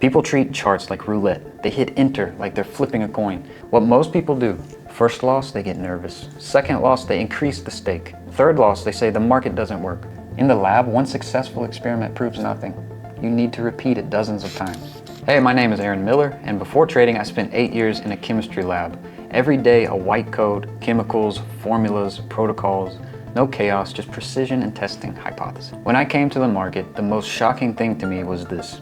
People treat charts like roulette. They hit enter like they're flipping a coin. What most people do, first loss, they get nervous. Second loss, they increase the stake. Third loss, they say the market doesn't work. In the lab, one successful experiment proves nothing. You need to repeat it dozens of times. Hey, my name is Aaron Miller, and before trading, I spent 8 years in a chemistry lab. Every day, a white code, chemicals, formulas, protocols, no chaos, just precision and testing hypotheses. When I came to the market, the most shocking thing to me was this.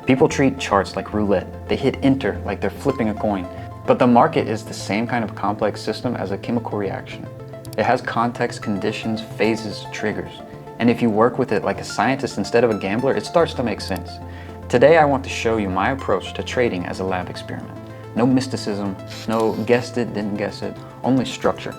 People treat charts like roulette. They hit enter like they're flipping a coin. But the market is the same kind of complex system as a chemical reaction. It has context, conditions, phases, triggers. And if you work with it like a scientist instead of a gambler, it starts to make sense. Today, I want to show you my approach to trading as a lab experiment. No mysticism, no guessed it, didn't guess it, only structure.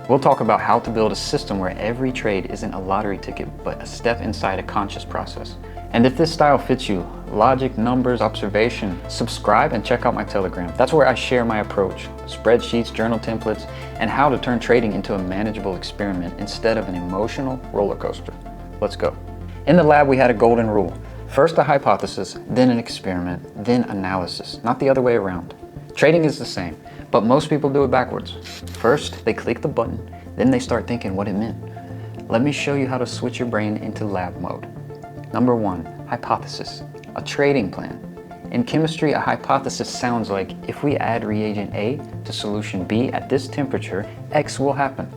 We'll talk about how to build a system where every trade isn't a lottery ticket, but a step inside a conscious process. And if this style fits you, logic, numbers, observation, subscribe and check out my Telegram. That's where I share my approach, spreadsheets, journal templates, and how to turn trading into a manageable experiment instead of an emotional roller coaster. Let's go. In the lab, we had a golden rule. First a hypothesis, then an experiment, then analysis, not the other way around. Trading is the same, but most people do it backwards. First, they click the button, then they start thinking what it meant. Let me show you how to switch your brain into lab mode. Number 1, hypothesis, a trading plan. In chemistry, a hypothesis sounds like if we add reagent A to solution B at this temperature, X will happen.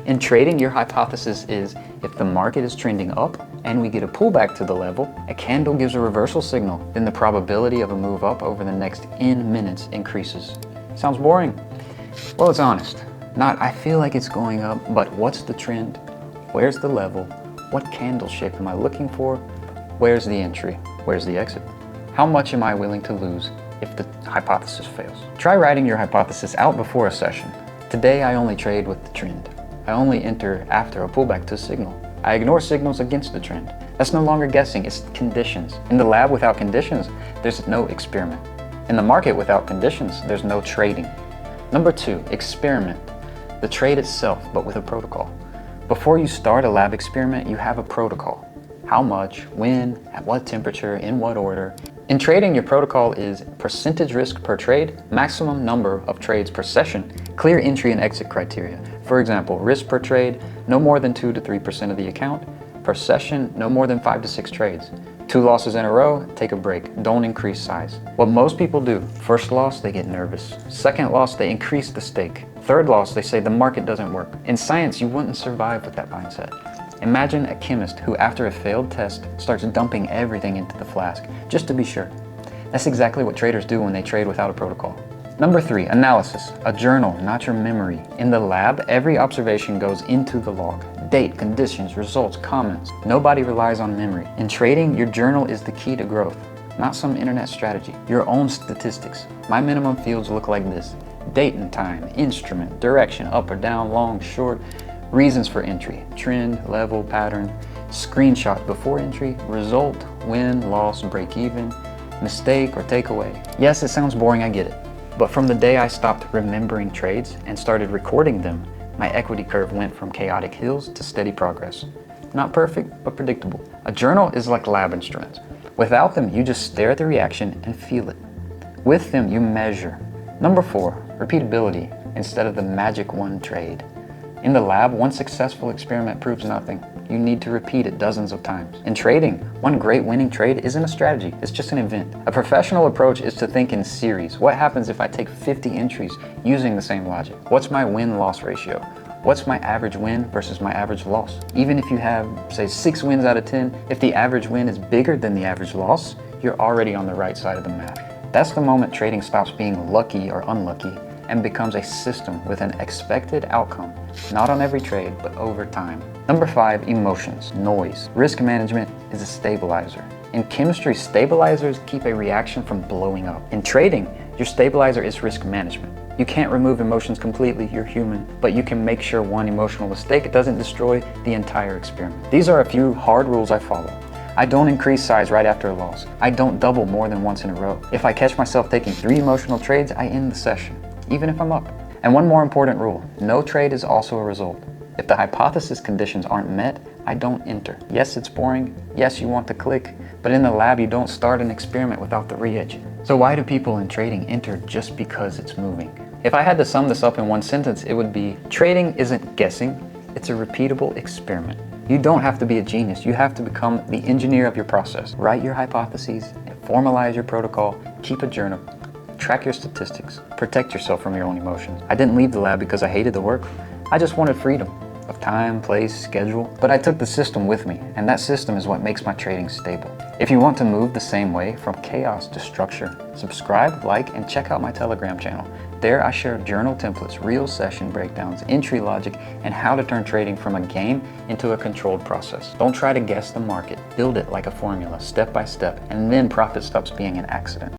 In trading, your hypothesis is if the market is trending up and we get a pullback to the level, a candle gives a reversal signal, then the probability of a move up over the next N minutes increases. Sounds boring? Well, it's honest. Not, I feel like it's going up, but what's the trend? Where's the level? What candle shape am I looking for? Where's the entry? Where's the exit? How much am I willing to lose if the hypothesis fails? Try writing your hypothesis out before a session. Today, I only trade with the trend. I only enter after a pullback to a signal. I ignore signals against the trend. That's no longer guessing, it's conditions. In the lab without conditions, there's no experiment. In the market without conditions, there's no trading. Number 2, experiment. The trade itself, but with a protocol. Before you start a lab experiment, you have a protocol. How much, when, at what temperature, in what order. In trading, your protocol is percentage risk per trade, maximum number of trades per session, clear entry and exit criteria. For example, risk per trade, no more than 2 to 3% of the account. Per session, no more than 5 to 6 trades. 2 losses in a row, take a break. Don't increase size. What most people do, first loss, they get nervous. Second loss, they increase the stake. Third loss, they say the market doesn't work. In science, you wouldn't survive with that mindset. Imagine a chemist who, after a failed test, starts dumping everything into the flask, just to be sure. That's exactly what traders do when they trade without a protocol. Number 3, analysis, a journal, not your memory. In the lab, every observation goes into the log. Date, conditions, results, comments. Nobody relies on memory. In trading, your journal is the key to growth, not some internet strategy. Your own statistics. My minimum fields look like this. Date and time, instrument, direction, up or down, long, short, reasons for entry, trend, level, pattern, screenshot before entry, result, win, loss, break even, mistake or takeaway. Yes, it sounds boring, I get it. But from the day I stopped remembering trades and started recording them, my equity curve went from chaotic hills to steady progress. Not perfect, but predictable. A journal is like lab instruments. Without them, you just stare at the reaction and feel it. With them, you measure. Number 4, repeatability instead of the magic one trade. In the lab, one successful experiment proves nothing. You need to repeat it dozens of times. In trading, one great winning trade isn't a strategy, it's just an event. A professional approach is to think in series. What happens if I take 50 entries using the same logic? What's my win-loss ratio? What's my average win versus my average loss? Even if you have, say, 6 wins out of 10, if the average win is bigger than the average loss, you're already on the right side of the map. That's the moment trading stops being lucky or unlucky and becomes a system with an expected outcome, not on every trade, but over time. Number 5, emotions, noise. Risk management is a stabilizer. In chemistry, stabilizers keep a reaction from blowing up. In trading, your stabilizer is risk management. You can't remove emotions completely, you're human, but you can make sure one emotional mistake doesn't destroy the entire experiment. These are a few hard rules I follow. I don't increase size right after a loss. I don't double more than once in a row. If I catch myself taking 3 emotional trades, I end the session, even if I'm up. And one more important rule, no trade is also a result. If the hypothesis conditions aren't met, I don't enter. Yes, it's boring. Yes, you want to click, but in the lab, you don't start an experiment without the re-edge. So why do people in trading enter just because it's moving? If I had to sum this up in one sentence, it would be, trading isn't guessing, it's a repeatable experiment. You don't have to be a genius. You have to become the engineer of your process. Write your hypotheses, formalize your protocol, keep a journal, track your statistics, protect yourself from your own emotions. I didn't leave the lab because I hated the work. I just wanted freedom of time, place, schedule. But I took the system with me, and that system is what makes my trading stable. If you want to move the same way from chaos to structure, subscribe, like, and check out my Telegram channel. There I share journal templates, real session breakdowns, entry logic, and how to turn trading from a game into a controlled process. Don't try to guess the market. Build it like a formula, step by step, and then profit stops being an accident.